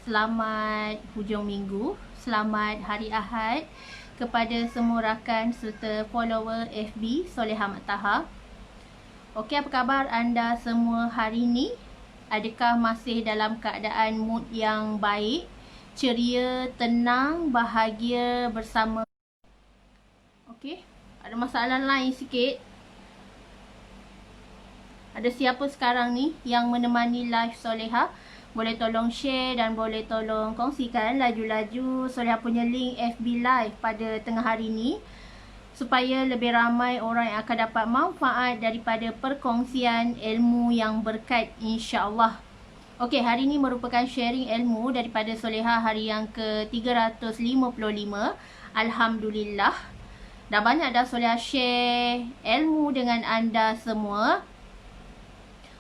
selamat hujung minggu, selamat hari Ahad kepada semua rakan serta follower FB Soleha Mat Taha. Okey, apa khabar anda semua hari ini? Adakah masih dalam keadaan mood yang baik, ceria, tenang, bahagia bersama? Okey, ada masalah lain sikit. Ada siapa sekarang ni yang menemani live Soleha? Boleh tolong share dan boleh tolong kongsikan laju-laju Soleha punya link FB live pada tengah hari ni, supaya lebih ramai orang yang akan dapat manfaat daripada perkongsian ilmu yang berkat, insya-Allah. Okey, hari ini merupakan sharing ilmu daripada Soleha hari yang ke-355. Alhamdulillah. Dah banyak dah Soleha share ilmu dengan anda semua.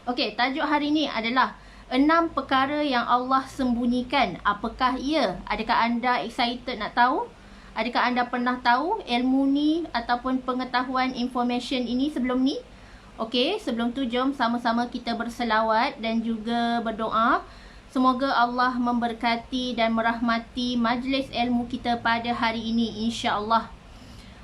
Okey, tajuk hari ini adalah 6 perkara yang Allah sembunyikan. Apakah ia? Adakah anda excited nak tahu? Adakah anda pernah tahu ilmu ni ataupun pengetahuan information ini sebelum ni? Okey, sebelum tu jom sama-sama kita berselawat dan juga berdoa. Semoga Allah memberkati dan merahmati majlis ilmu kita pada hari ini, insya-Allah.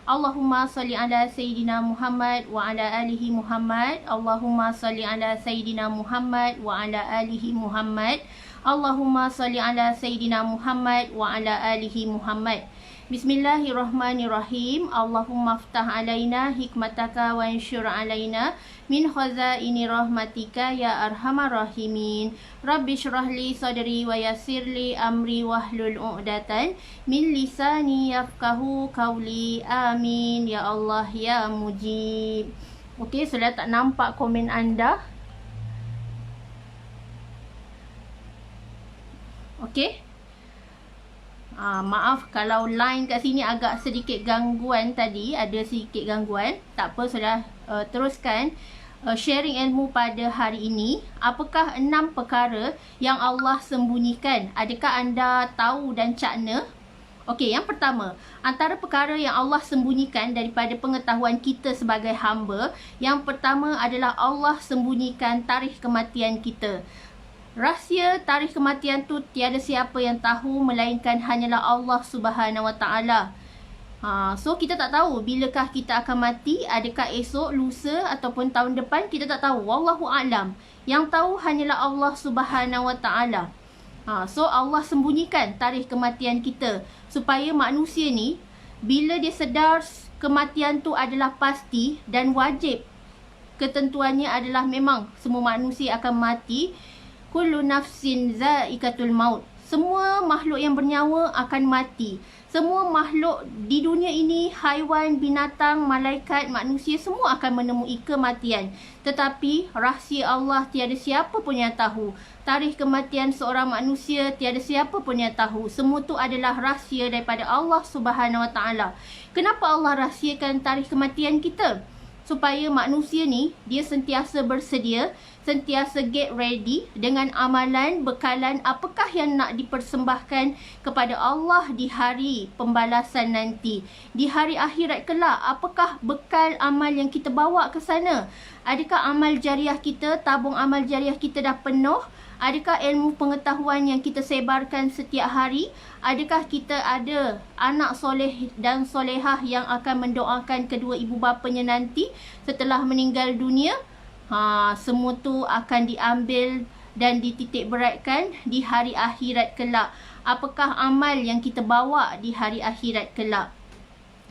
Allahumma salli ala Sayyidina Muhammad wa ala alihi Muhammad. Allahumma salli ala Sayyidina Muhammad wa ala alihi Muhammad. Allahumma salli ala Sayyidina Muhammad wa ala alihi Muhammad. Bismillahirrahmanirrahim. Allahumma aftah alaina hikmataka wa ansyur alaina min khazaini rahmatika ya arhamar rahimin. Rabbi syrah li sadri wa yassir li amri wahlul 'uqdatan min lisani yafqahu qawli. Amin ya Allah ya Mujib. Okey, sudah tak nampak komen anda. Okey. Maaf kalau line kat sini agak sedikit gangguan tadi, ada sedikit gangguan. Tak apa, sudah teruskan sharing ilmu pada hari ini. Apakah 6 perkara yang Allah sembunyikan? Adakah anda tahu dan cakna? Okey, yang pertama, antara perkara yang Allah sembunyikan daripada pengetahuan kita sebagai hamba, yang pertama adalah Allah sembunyikan tarikh kematian kita. Rahsia tarikh kematian tu tiada siapa yang tahu melainkan hanyalah Allah Subhanahu Wa Taala. So kita tak tahu bilakah kita akan mati, adakah esok, lusa ataupun tahun depan, kita tak tahu. Wallahu a'lam. Yang tahu hanyalah Allah Subhanahu Wa Taala. So Allah sembunyikan tarikh kematian kita supaya manusia ni bila dia sedar kematian tu adalah pasti dan wajib, ketentuannya adalah memang semua manusia akan mati. Kullu nafsin za'iqatul maut. Semua makhluk yang bernyawa akan mati. Semua makhluk di dunia ini, haiwan, binatang, malaikat, manusia, semua akan menemui kematian. Tetapi rahsia Allah tiada siapa pun yang tahu. Tarikh kematian seorang manusia tiada siapa pun yang tahu. Semua tu adalah rahsia daripada Allah Subhanahu Wa Taala. Kenapa Allah rahsiakan tarikh kematian kita? Supaya manusia ni dia sentiasa bersedia, sentiasa get ready dengan amalan, bekalan apakah yang nak dipersembahkan kepada Allah di hari pembalasan nanti. Di hari akhirat kelak, apakah bekal amal yang kita bawa ke sana? Adakah amal jariah kita, tabung amal jariah kita dah penuh? Adakah ilmu pengetahuan yang kita sebarkan setiap hari? Adakah kita ada anak soleh dan solehah yang akan mendoakan kedua ibu bapanya nanti setelah meninggal dunia? Semua tu akan diambil dan dititik beratkan di hari akhirat kelak. Apakah amal yang kita bawa di hari akhirat kelak?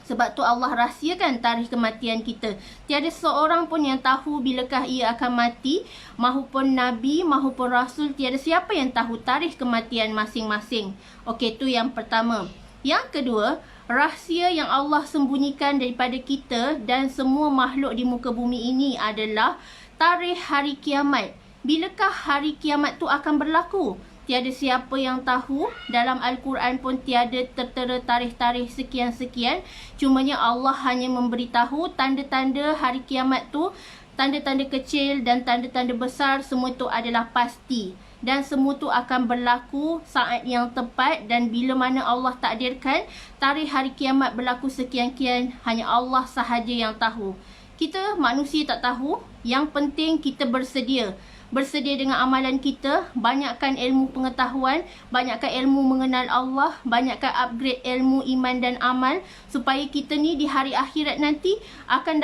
Sebab tu Allah rahsiakan tarikh kematian kita. Tiada seorang pun yang tahu bilakah ia akan mati. Mahupun Nabi, mahupun Rasul, tiada siapa yang tahu tarikh kematian masing-masing. Okey, tu yang pertama. Yang kedua, rahsia yang Allah sembunyikan daripada kita dan semua makhluk di muka bumi ini adalah tarikh hari kiamat. Bilakah hari kiamat tu akan berlaku? Tiada siapa yang tahu. Dalam Al-Quran pun tiada tertera tarikh-tarikh sekian-sekian. Cumanya Allah hanya memberitahu tanda-tanda hari kiamat tu, tanda-tanda kecil dan tanda-tanda besar, semua tu adalah pasti. Dan semua tu akan berlaku saat yang tepat, dan bila mana Allah takdirkan tarikh hari kiamat berlaku sekian-kian, hanya Allah sahaja yang tahu. Kita manusia tak tahu. Yang penting kita bersedia. bersedia dengan amalan kita, banyakkan ilmu pengetahuan, banyakkan ilmu mengenal Allah, banyakkan upgrade ilmu iman dan amal, supaya kita ni di hari akhirat nanti akan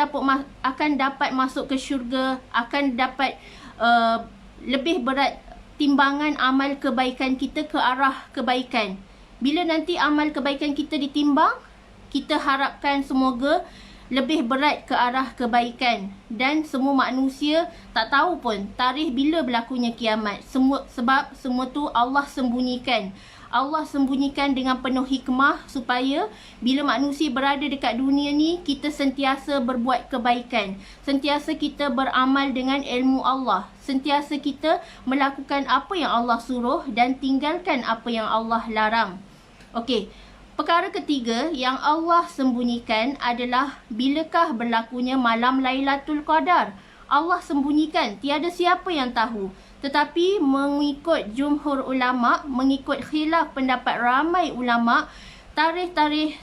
dapat masuk ke syurga, akan dapat lebih berat timbangan amal kebaikan kita ke arah kebaikan. Bila nanti amal kebaikan kita ditimbang, kita harapkan semoga lebih berat ke arah kebaikan. Dan semua manusia tak tahu pun tarikh bila berlakunya kiamat. Sebab semua tu Allah sembunyikan. Allah sembunyikan dengan penuh hikmah supaya bila manusia berada dekat dunia ni, kita sentiasa berbuat kebaikan. Sentiasa kita beramal dengan ilmu Allah. Sentiasa kita melakukan apa yang Allah suruh dan tinggalkan apa yang Allah larang. Okey. Perkara ketiga yang Allah sembunyikan adalah bilakah berlakunya malam Lailatul Qadar. Allah sembunyikan, tiada siapa yang tahu. Tetapi mengikut jumhur ulama, mengikut khilaf pendapat ramai ulama, tarikh-tarikh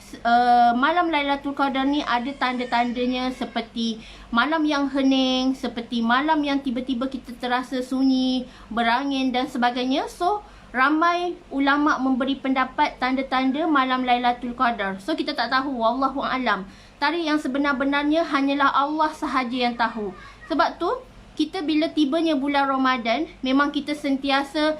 malam Lailatul Qadar ni ada tanda-tandanya, seperti malam yang hening, seperti malam yang tiba-tiba kita terasa sunyi, berangin dan sebagainya. So ramai ulama memberi pendapat tanda-tanda malam Lailatul Qadar. So kita tak tahu, wallahu alam. Tarikh yang sebenar-benarnya hanyalah Allah sahaja yang tahu. Sebab tu kita bila tibanya bulan Ramadan, memang kita sentiasa,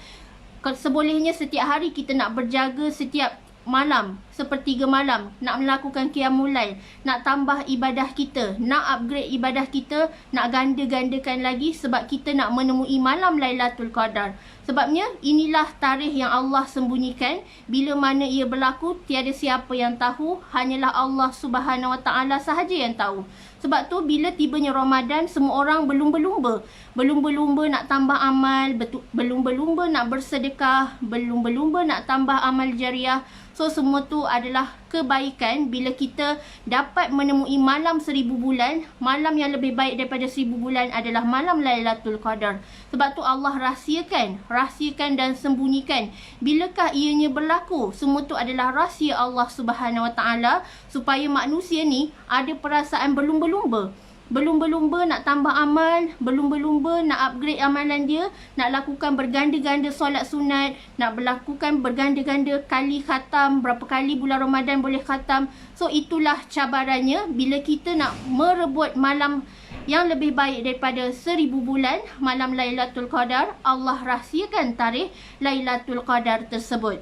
sebolehnya setiap hari kita nak berjaga setiap malam, sepertiga malam, nak melakukan qiyamul lail, nak tambah ibadah kita, nak upgrade ibadah kita, nak ganda-gandakan lagi sebab kita nak menemui malam Lailatul Qadar. Sebabnya inilah tarikh yang Allah sembunyikan. Bila mana ia berlaku, tiada siapa yang tahu, hanyalah Allah Subhanahu Wa Taala sahaja yang tahu. Sebab tu bila tibanya Ramadan, semua orang berlumba-lumba. Berlumba-lumba nak tambah amal, berlumba-lumba nak bersedekah, berlumba-lumba nak tambah amal jariah. So semua tu adalah kebaikan bila kita dapat menemui malam 1000 bulan. Malam yang lebih baik daripada 1000 bulan adalah malam Lailatul Qadar. Sebab tu Allah rahsiakan dan sembunyikan. Bilakah ianya berlaku? Semua tu adalah rahsia Allah Subhanahu Wa Taala supaya manusia ni ada perasaan berlumba-lumba. Berlumba-lumba nak tambah amal, berlumba-lumba nak upgrade amalan dia, nak lakukan berganda-ganda solat sunat, nak melakukan berganda-ganda kali khatam, berapa kali bulan Ramadan boleh khatam. So itulah cabarannya bila kita nak merebut malam yang lebih baik daripada 1000 bulan, malam Lailatul Qadar. Allah rahsiakan tarikh Lailatul Qadar tersebut.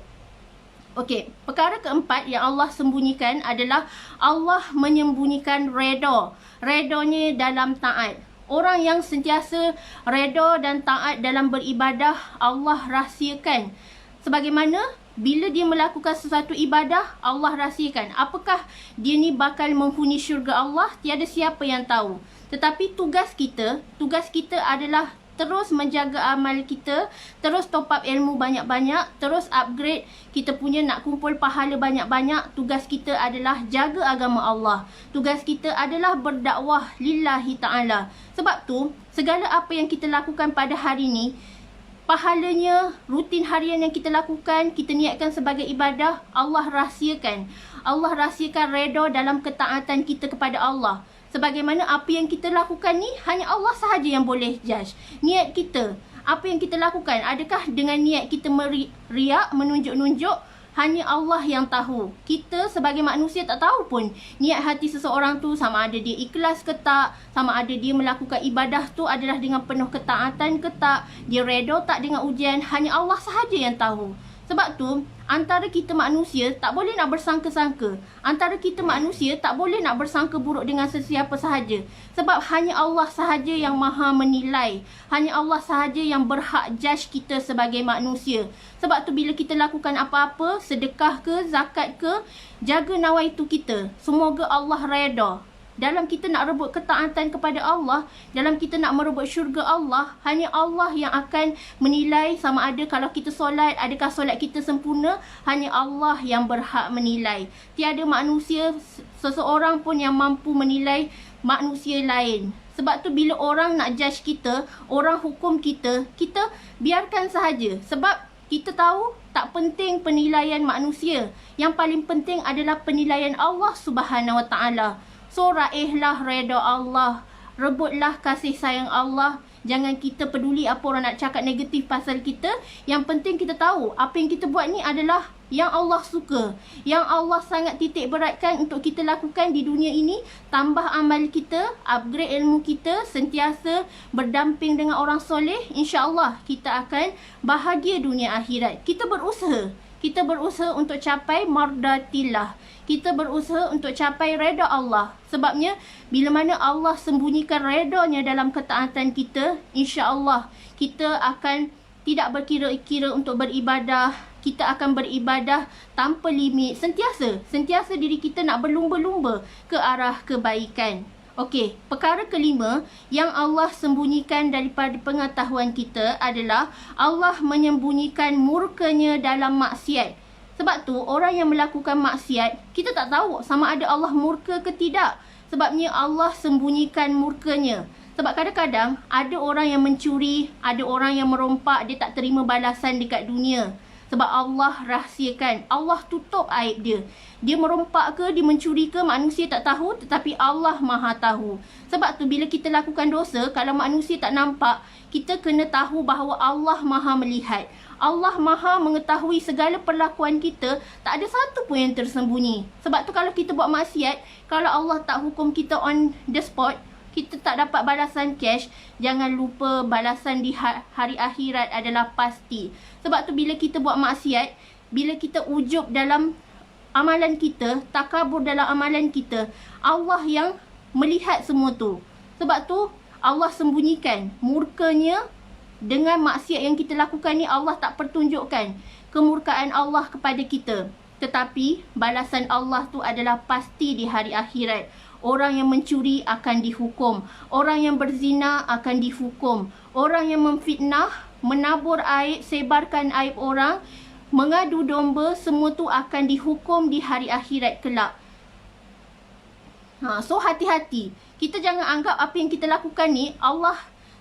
Okey, perkara keempat yang Allah sembunyikan adalah Allah menyembunyikan redha. Redanya dalam taat. Orang yang sentiasa redha dan taat dalam beribadah, Allah rahsiakan. Sebagaimana bila dia melakukan sesuatu ibadah, Allah rahsiakan. Apakah dia ni bakal menghuni syurga Allah? Tiada siapa yang tahu. Tetapi tugas kita adalah terus menjaga amal kita, terus top up ilmu banyak-banyak, terus upgrade kita punya nak kumpul pahala banyak-banyak. Tugas kita adalah jaga agama Allah. Tugas kita adalah berdakwah lillahi ta'ala. Sebab tu, segala apa yang kita lakukan pada hari ni, pahalanya, rutin harian yang kita lakukan, kita niatkan sebagai ibadah, Allah rahsiakan. Allah rahsiakan redha dalam ketaatan kita kepada Allah. Sebagaimana apa yang kita lakukan ni, hanya Allah sahaja yang boleh judge. Niat kita, apa yang kita lakukan, adakah dengan niat kita riak, menunjuk-nunjuk? Hanya Allah yang tahu. Kita sebagai manusia tak tahu pun niat hati seseorang tu, sama ada dia ikhlas ke tak, sama ada dia melakukan ibadah tu adalah dengan penuh ketaatan ke tak, dia redha tak dengan ujian. Hanya Allah sahaja yang tahu. Sebab tu, antara kita manusia tak boleh nak bersangka-sangka. Antara kita manusia tak boleh nak bersangka buruk dengan sesiapa sahaja. Sebab hanya Allah sahaja yang maha menilai. Hanya Allah sahaja yang berhak judge kita sebagai manusia. Sebab tu bila kita lakukan apa-apa, sedekah ke, zakat ke, jaga nawaitu kita. Semoga Allah redha. Dalam kita nak rebut ketaatan kepada Allah, dalam kita nak merebut syurga Allah, hanya Allah yang akan menilai sama ada kalau kita solat, adakah solat kita sempurna. Hanya Allah yang berhak menilai. Tiada manusia, seseorang pun yang mampu menilai manusia lain. Sebab tu bila orang nak judge kita, orang hukum kita, kita biarkan sahaja. Sebab kita tahu tak penting penilaian manusia. Yang paling penting adalah penilaian Allah Subhanahu Wa Taala. So raihlah redha Allah, rebutlah kasih sayang Allah, Jangan kita peduli apa orang nak cakap negatif pasal kita. Yang penting kita tahu apa yang kita buat ni adalah yang Allah suka, yang Allah sangat titik beratkan untuk kita lakukan di dunia ini. Tambah amal kita, upgrade ilmu kita, sentiasa berdamping dengan orang soleh, insya-Allah kita akan bahagia dunia akhirat. Kita berusaha untuk capai mardatillah. Kita berusaha untuk capai reda Allah. Sebabnya bila mana Allah sembunyikan redanya dalam ketaatan kita, insya-Allah kita akan tidak berkira-kira untuk beribadah. Kita akan beribadah tanpa limit. Sentiasa diri kita nak berlumba-lumba ke arah kebaikan. Okey, perkara kelima yang Allah sembunyikan daripada pengetahuan kita adalah Allah menyembunyikan murkanya dalam maksiat. Sebab tu orang yang melakukan maksiat, kita tak tahu sama ada Allah murka ke tidak. Sebabnya Allah sembunyikan murkanya. Sebab kadang-kadang ada orang yang mencuri, ada orang yang merompak, dia tak terima balasan dekat dunia. Sebab Allah rahsiakan, Allah tutup aib dia. Dia merompak ke, dia mencuri ke, manusia tak tahu, tetapi Allah Maha tahu. Sebab tu bila kita lakukan dosa, kalau manusia tak nampak, kita kena tahu bahawa Allah Maha melihat. Allah Maha mengetahui segala perlakuan kita, tak ada satu pun yang tersembunyi. Sebab tu kalau kita buat maksiat, kalau Allah tak hukum kita on the spot, kita tak dapat balasan cash, jangan lupa balasan di hari akhirat adalah pasti. Sebab tu bila kita buat maksiat, bila kita ujub dalam amalan kita, takabur dalam amalan kita, Allah yang melihat semua tu. Sebab tu Allah sembunyikan murkanya dengan maksiat yang kita lakukan ni. Allah tak pertunjukkan kemurkaan Allah kepada kita. Tetapi balasan Allah tu adalah pasti di hari akhirat. Orang yang mencuri akan dihukum. Orang yang berzina akan dihukum. Orang yang memfitnah, menabur aib, sebarkan aib orang, mengadu domba, semua tu akan dihukum di hari akhirat kelak. So hati-hati. Kita jangan anggap apa yang kita lakukan ni Allah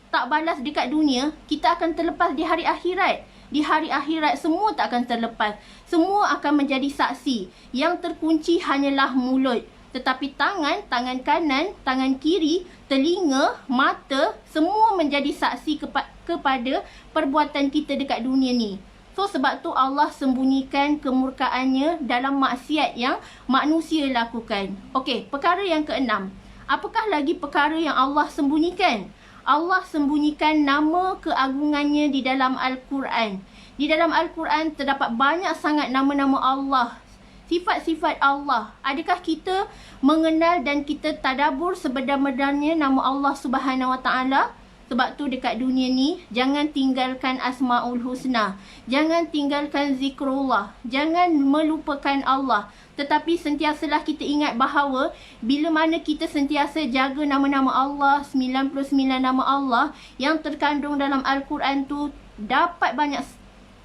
tak balas dekat dunia, kita akan terlepas di hari akhirat. Di hari akhirat semua tak akan terlepas. Semua akan menjadi saksi. Yang terkunci hanyalah mulut. Tetapi tangan kanan, tangan kiri, telinga, mata, semua menjadi saksi kepada perbuatan kita dekat dunia ni. So sebab tu Allah sembunyikan kemurkaannya dalam maksiat yang manusia lakukan. Okey, perkara yang keenam. Apakah lagi perkara yang Allah sembunyikan? Allah sembunyikan nama keagungannya di dalam Al-Quran. Di dalam Al-Quran terdapat banyak sangat nama-nama Allah, sifat-sifat Allah. Adakah kita mengenal dan kita tadabbur sebenar-benarnya nama Allah Subhanahu Wa Taala? Sebab tu dekat dunia ni, jangan tinggalkan Asmaul Husna. Jangan tinggalkan zikrullah. Jangan melupakan Allah. Tetapi sentiasalah kita ingat bahawa bila mana kita sentiasa jaga nama-nama Allah, 99 nama Allah yang terkandung dalam Al-Quran tu, dapat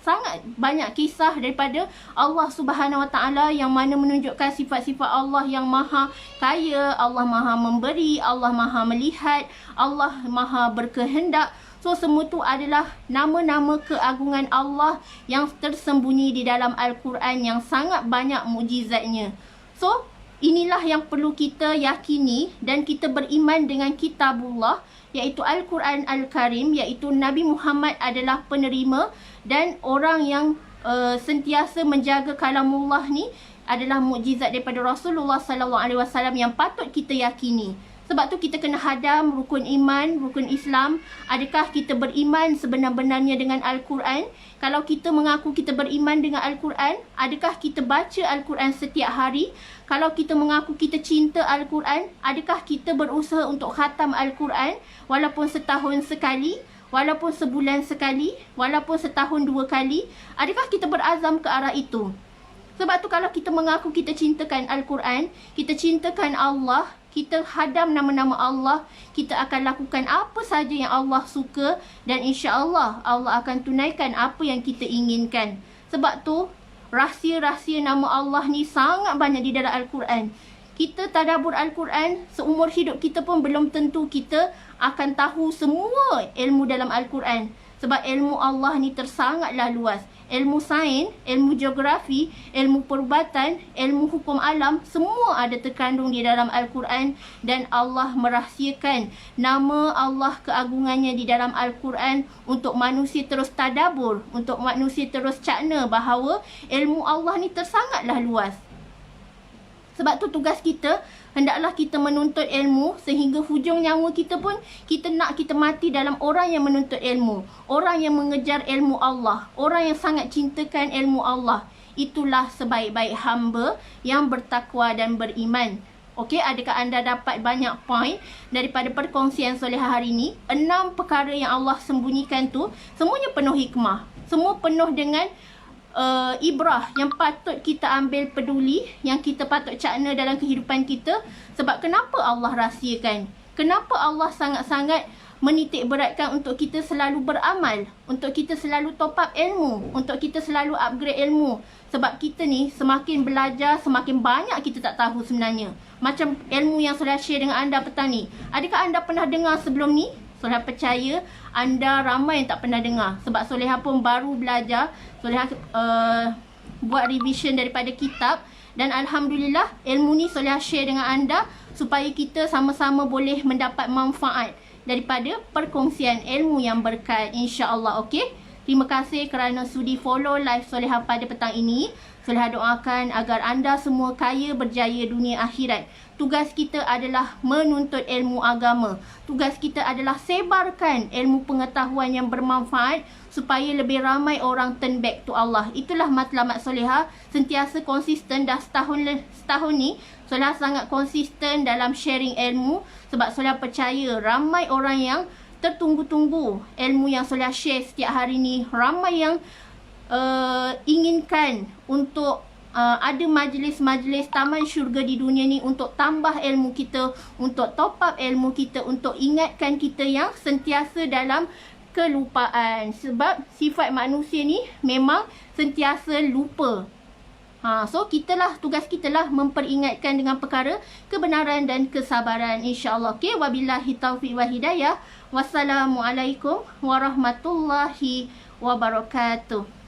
sangat banyak kisah daripada Allah Subhanahu Wa Taala yang mana menunjukkan sifat-sifat Allah yang maha kaya, Allah maha memberi, Allah maha melihat, Allah maha berkehendak. So semua tu adalah nama-nama keagungan Allah yang tersembunyi di dalam Al-Quran yang sangat banyak mukjizatnya. So inilah yang perlu kita yakini dan kita beriman dengan kitabullah, iaitu Al-Quran Al-Karim, iaitu Nabi Muhammad adalah penerima, dan orang yang sentiasa menjaga kalamullah ni adalah mukjizat daripada Rasulullah SAW yang patut kita yakini. Sebab tu kita kena hadam rukun iman, rukun Islam. Adakah kita beriman sebenar-benarnya dengan Al-Quran? Kalau kita mengaku kita beriman dengan Al-Quran, adakah kita baca Al-Quran setiap hari? Kalau kita mengaku kita cinta Al-Quran, adakah kita berusaha untuk khatam Al-Quran walaupun setahun sekali, walaupun sebulan sekali, walaupun setahun 2 kali? Adakah kita berazam ke arah itu? Sebab tu kalau kita mengaku kita cintakan Al-Quran, kita cintakan Allah, kita hadam nama-nama Allah, kita akan lakukan apa saja yang Allah suka, dan insya-Allah Allah akan tunaikan apa yang kita inginkan. Sebab tu rahsia-rahsia nama Allah ni sangat banyak di dalam Al-Quran. Kita tadabbur Al-Quran, seumur hidup kita pun belum tentu kita akan tahu semua ilmu dalam Al-Quran. Sebab ilmu Allah ni tersangatlah luas. ilmu sains, ilmu geografi, ilmu perubatan, ilmu hukum alam, semua ada terkandung di dalam Al-Quran. Dan Allah merahsiakan nama Allah keagungannya di dalam Al-Quran untuk manusia terus tadabbur, untuk manusia terus cakna bahawa ilmu Allah ni tersangatlah luas. Sebab tu tugas kita, hendaklah kita menuntut ilmu sehingga hujung nyawa kita pun kita nak kita mati dalam orang yang menuntut ilmu, orang yang mengejar ilmu Allah, orang yang sangat cintakan ilmu Allah. Itulah sebaik-baik hamba yang bertakwa dan beriman. Okey, adakah anda dapat banyak poin daripada perkongsian Solehah hari ini? 6 perkara yang Allah sembunyikan tu semuanya penuh hikmah, semua penuh dengan ibrah yang patut kita ambil peduli, yang kita patut cakna dalam kehidupan kita. Sebab kenapa Allah rahsiakan? Kenapa Allah sangat-sangat menitik beratkan untuk kita selalu beramal, untuk kita selalu top up ilmu, untuk kita selalu upgrade ilmu? Sebab kita ni semakin belajar, semakin banyak kita tak tahu sebenarnya. Macam ilmu yang Solehah share dengan anda petang ni. Adakah anda pernah dengar sebelum ni? Solehah percaya anda ramai yang tak pernah dengar. Sebab Solehah pun baru belajar. Solehah buat revision daripada kitab. Dan Alhamdulillah ilmu ni Solehah share dengan anda supaya kita sama-sama boleh mendapat manfaat daripada perkongsian ilmu yang berkat, insya-Allah. Okey. Terima kasih kerana sudi follow live Solehah pada petang ini. Solehah doakan agar anda semua kaya berjaya dunia akhirat. Tugas kita adalah menuntut ilmu agama. Tugas kita adalah sebarkan ilmu pengetahuan yang bermanfaat supaya lebih ramai orang turn back to Allah. Itulah matlamat Solehah, sentiasa konsisten. Dah setahun ni Solehah sangat konsisten dalam sharing ilmu. Sebab Solehah percaya ramai orang yang tertunggu-tunggu ilmu yang Solehah share setiap hari ni. Ramai yang inginkan untuk ada majlis-majlis taman syurga di dunia ni untuk tambah ilmu kita, untuk top up ilmu kita, untuk ingatkan kita yang sentiasa dalam kelupaan. Sebab sifat manusia ni memang sentiasa lupa. So tugas kita lah memperingatkan dengan perkara kebenaran dan kesabaran, insya-Allah. Okey, wabillahi taufiq wa hidayah. Wassalamualaikum warahmatullahi wabarakatuh.